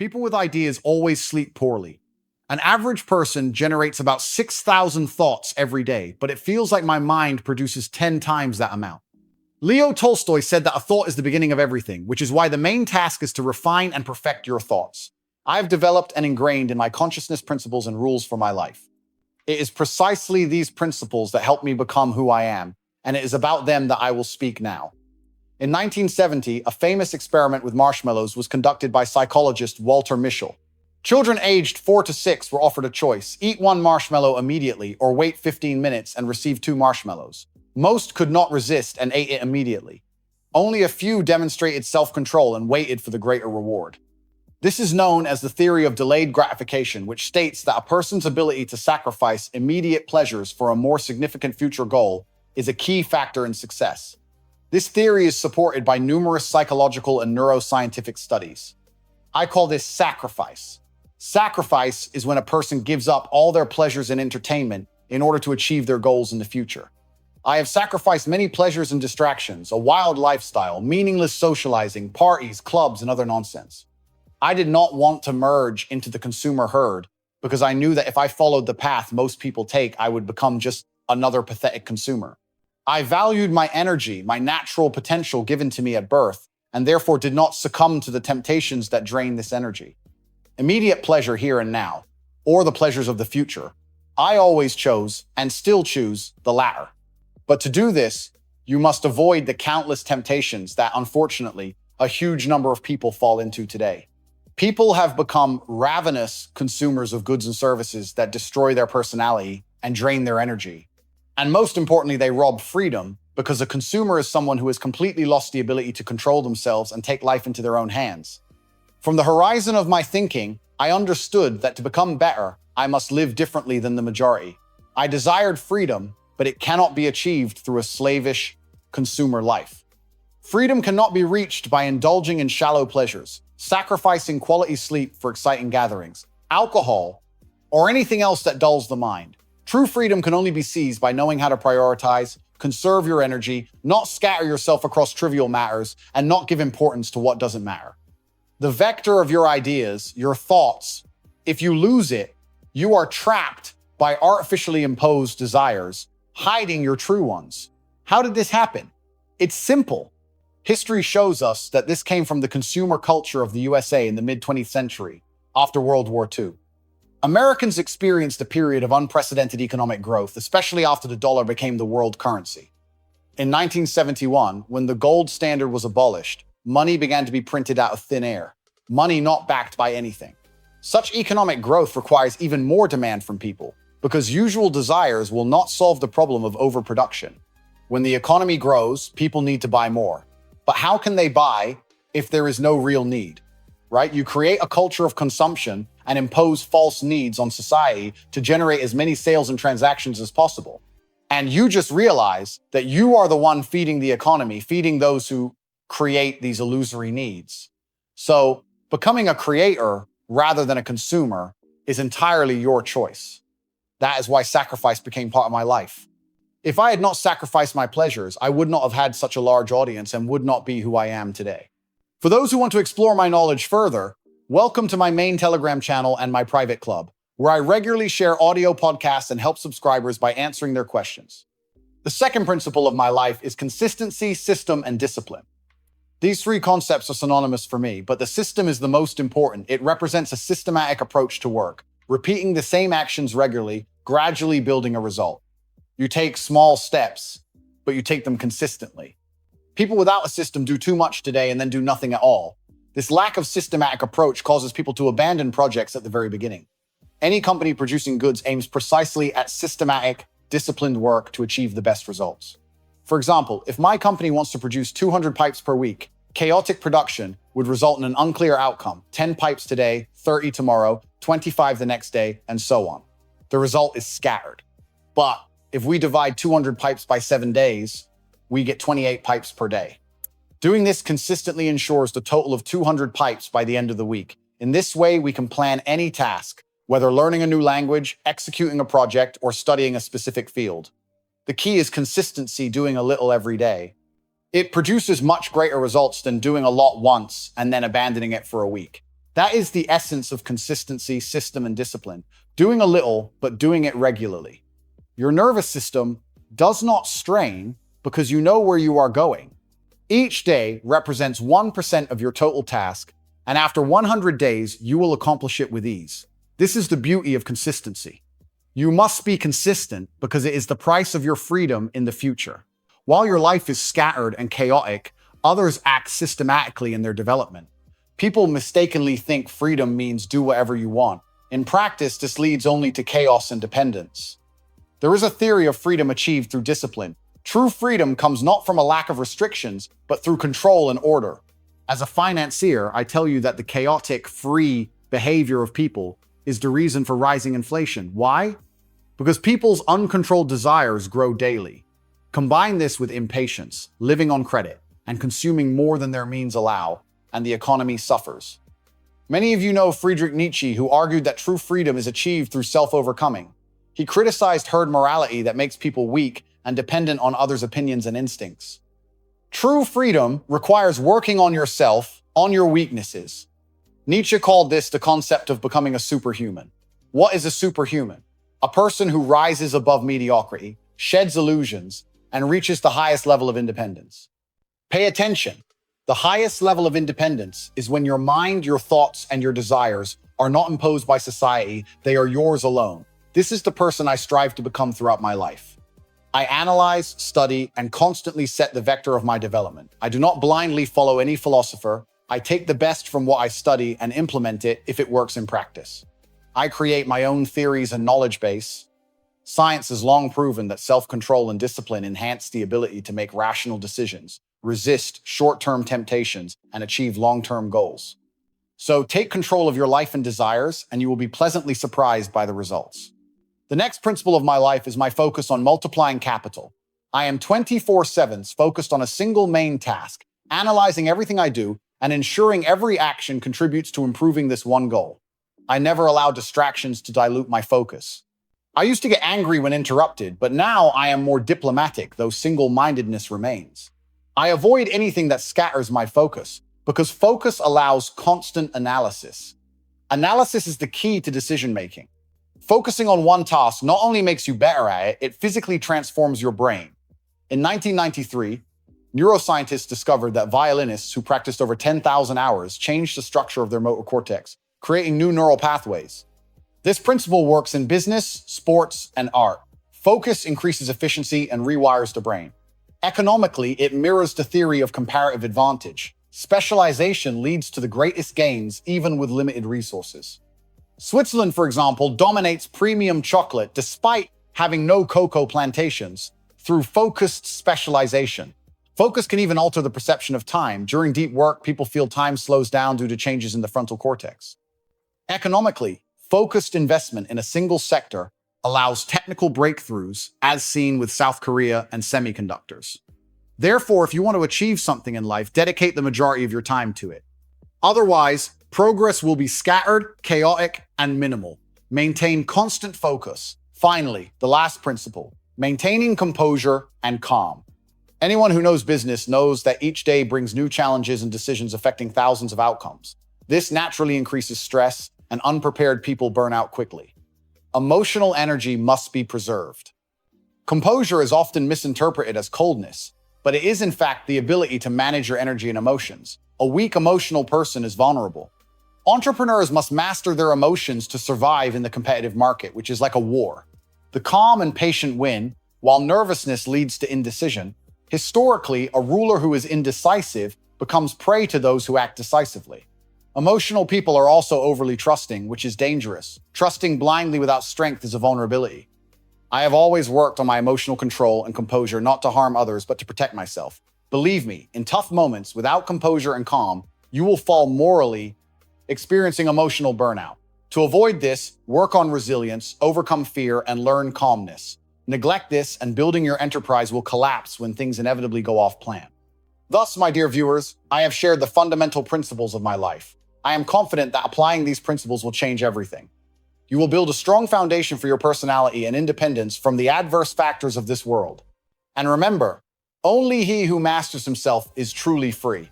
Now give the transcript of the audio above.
People with ideas always sleep poorly. An average person generates about 6,000 thoughts every day, but it feels like my mind produces 10 times that amount. Leo Tolstoy said that a thought is the beginning of everything, which is why the main task is to refine and perfect your thoughts. I have developed and ingrained in my consciousness principles and rules for my life. It is precisely these principles that help me become who I am, and it is about them that I will speak now. In 1970, a famous experiment with marshmallows was conducted by psychologist Walter Mischel. Children aged 4 to 6 were offered a choice: eat one marshmallow immediately or wait 15 minutes and receive 2 marshmallows. Most could not resist and ate it immediately. Only a few demonstrated self-control and waited for the greater reward. This is known as the theory of delayed gratification, which states that a person's ability to sacrifice immediate pleasures for a more significant future goal is a key factor in success. This theory is supported by numerous psychological and neuroscientific studies. I call this sacrifice. Sacrifice is when a person gives up all their pleasures and entertainment in order to achieve their goals in the future. I have sacrificed many pleasures and distractions, a wild lifestyle, meaningless socializing, parties, clubs, and other nonsense. I did not want to merge into the consumer herd because I knew that if I followed the path most people take, I would become just another pathetic consumer. I valued my energy, my natural potential given to me at birth, and therefore did not succumb to the temptations that drain this energy. Immediate pleasure here and now, or the pleasures of the future, I always chose, and still choose, the latter. But to do this, you must avoid the countless temptations that, unfortunately, a huge number of people fall into today. People have become ravenous consumers of goods and services that destroy their personality and drain their energy. And most importantly, they rob freedom, because a consumer is someone who has completely lost the ability to control themselves and take life into their own hands. From the horizon of my thinking, I understood that to become better, I must live differently than the majority. I desired freedom, but it cannot be achieved through a slavish consumer life. Freedom cannot be reached by indulging in shallow pleasures, sacrificing quality sleep for exciting gatherings, alcohol, or anything else that dulls the mind. True freedom can only be seized by knowing how to prioritize, conserve your energy, not scatter yourself across trivial matters, and not give importance to what doesn't matter. The vector of your ideas, your thoughts, if you lose it, you are trapped by artificially imposed desires, hiding your true ones. How did this happen? It's simple. History shows us that this came from the consumer culture of the USA in the mid-20th century, after World War II. Americans experienced a period of unprecedented economic growth, especially after the dollar became the world currency. In 1971, when the gold standard was abolished, money began to be printed out of thin air, money not backed by anything. Such economic growth requires even more demand from people, because usual desires will not solve the problem of overproduction. When the economy grows, people need to buy more. But how can they buy if there is no real need, right? You create a culture of consumption and impose false needs on society to generate as many sales and transactions as possible. And you just realize that you are the one feeding the economy, feeding those who create these illusory needs. So becoming a creator rather than a consumer is entirely your choice. That is why sacrifice became part of my life. If I had not sacrificed my pleasures, I would not have had such a large audience and would not be who I am today. For those who want to explore my knowledge further, welcome to my main Telegram channel and my private club, where I regularly share audio podcasts and help subscribers by answering their questions. The second principle of my life is consistency, system, and discipline. These 3 concepts are synonymous for me, but the system is the most important. It represents a systematic approach to work, repeating the same actions regularly, gradually building a result. You take small steps, but you take them consistently. People without a system do too much today and then do nothing at all. This lack of systematic approach causes people to abandon projects at the very beginning. Any company producing goods aims precisely at systematic, disciplined work to achieve the best results. For example, if my company wants to produce 200 pipes per week, chaotic production would result in an unclear outcome: 10 pipes today, 30 tomorrow, 25 the next day, and so on. The result is scattered. But if we divide 200 pipes by 7 days, we get 28 pipes per day. Doing this consistently ensures the total of 200 pipes by the end of the week. In this way, we can plan any task, whether learning a new language, executing a project, or studying a specific field. The key is consistency, doing a little every day. It produces much greater results than doing a lot once and then abandoning it for a week. That is the essence of consistency, system, and discipline. Doing a little, but doing it regularly. Your nervous system does not strain because you know where you are going. Each day represents 1% of your total task, and after 100 days, you will accomplish it with ease. This is the beauty of consistency. You must be consistent because it is the price of your freedom in the future. While your life is scattered and chaotic, others act systematically in their development. People mistakenly think freedom means do whatever you want. In practice, this leads only to chaos and dependence. There is a theory of freedom achieved through discipline. True freedom comes not from a lack of restrictions, but through control and order. As a financier, I tell you that the chaotic, free behavior of people is the reason for rising inflation. Why? Because people's uncontrolled desires grow daily. Combine this with impatience, living on credit, and consuming more than their means allow, and the economy suffers. Many of you know Friedrich Nietzsche, who argued that true freedom is achieved through self-overcoming. He criticized herd morality that makes people weak and dependent on others' opinions and instincts. True freedom requires working on yourself, on your weaknesses. Nietzsche called this the concept of becoming a superhuman. What is a superhuman? A person who rises above mediocrity, sheds illusions, and reaches the highest level of independence. Pay attention. The highest level of independence is when your mind, your thoughts, and your desires are not imposed by society, they are yours alone. This is the person I strive to become throughout my life. I analyze, study, and constantly set the vector of my development. I do not blindly follow any philosopher. I take the best from what I study and implement it if it works in practice. I create my own theories and knowledge base. Science has long proven that self-control and discipline enhance the ability to make rational decisions, resist short-term temptations, and achieve long-term goals. So take control of your life and desires, and you will be pleasantly surprised by the results. The next principle of my life is my focus on multiplying capital. I am 24/7 focused on a single main task, analyzing everything I do and ensuring every action contributes to improving this one goal. I never allow distractions to dilute my focus. I used to get angry when interrupted, but now I am more diplomatic, though single-mindedness remains. I avoid anything that scatters my focus, because focus allows constant analysis. Analysis is the key to decision-making. Focusing on one task not only makes you better at it, it physically transforms your brain. In 1993, neuroscientists discovered that violinists who practiced over 10,000 hours changed the structure of their motor cortex, creating new neural pathways. This principle works in business, sports, and art. Focus increases efficiency and rewires the brain. Economically, it mirrors the theory of comparative advantage. Specialization leads to the greatest gains, even with limited resources. Switzerland, for example, dominates premium chocolate despite having no cocoa plantations through focused specialization. Focus can even alter the perception of time. During deep work, people feel time slows down due to changes in the frontal cortex. Economically, focused investment in a single sector allows technical breakthroughs, as seen with South Korea and semiconductors. Therefore, if you want to achieve something in life, dedicate the majority of your time to it. Otherwise, progress will be scattered, chaotic, and minimal. Maintain constant focus. Finally, the last principle, maintaining composure and calm. Anyone who knows business knows that each day brings new challenges and decisions affecting thousands of outcomes. This naturally increases stress, and unprepared people burn out quickly. Emotional energy must be preserved. Composure is often misinterpreted as coldness, but it is in fact the ability to manage your energy and emotions. A weak emotional person is vulnerable. Entrepreneurs must master their emotions to survive in the competitive market, which is like a war. The calm and patient win, while nervousness leads to indecision. Historically, a ruler who is indecisive becomes prey to those who act decisively. Emotional people are also overly trusting, which is dangerous. Trusting blindly without strength is a vulnerability. I have always worked on my emotional control and composure, not to harm others, but to protect myself. Believe me, in tough moments, without composure and calm, you will fall morally, experiencing emotional burnout. To avoid this, work on resilience, overcome fear, and learn calmness. Neglect this, and building your enterprise will collapse when things inevitably go off plan. Thus, my dear viewers, I have shared the fundamental principles of my life. I am confident that applying these principles will change everything. You will build a strong foundation for your personality and independence from the adverse factors of this world. And remember, only he who masters himself is truly free.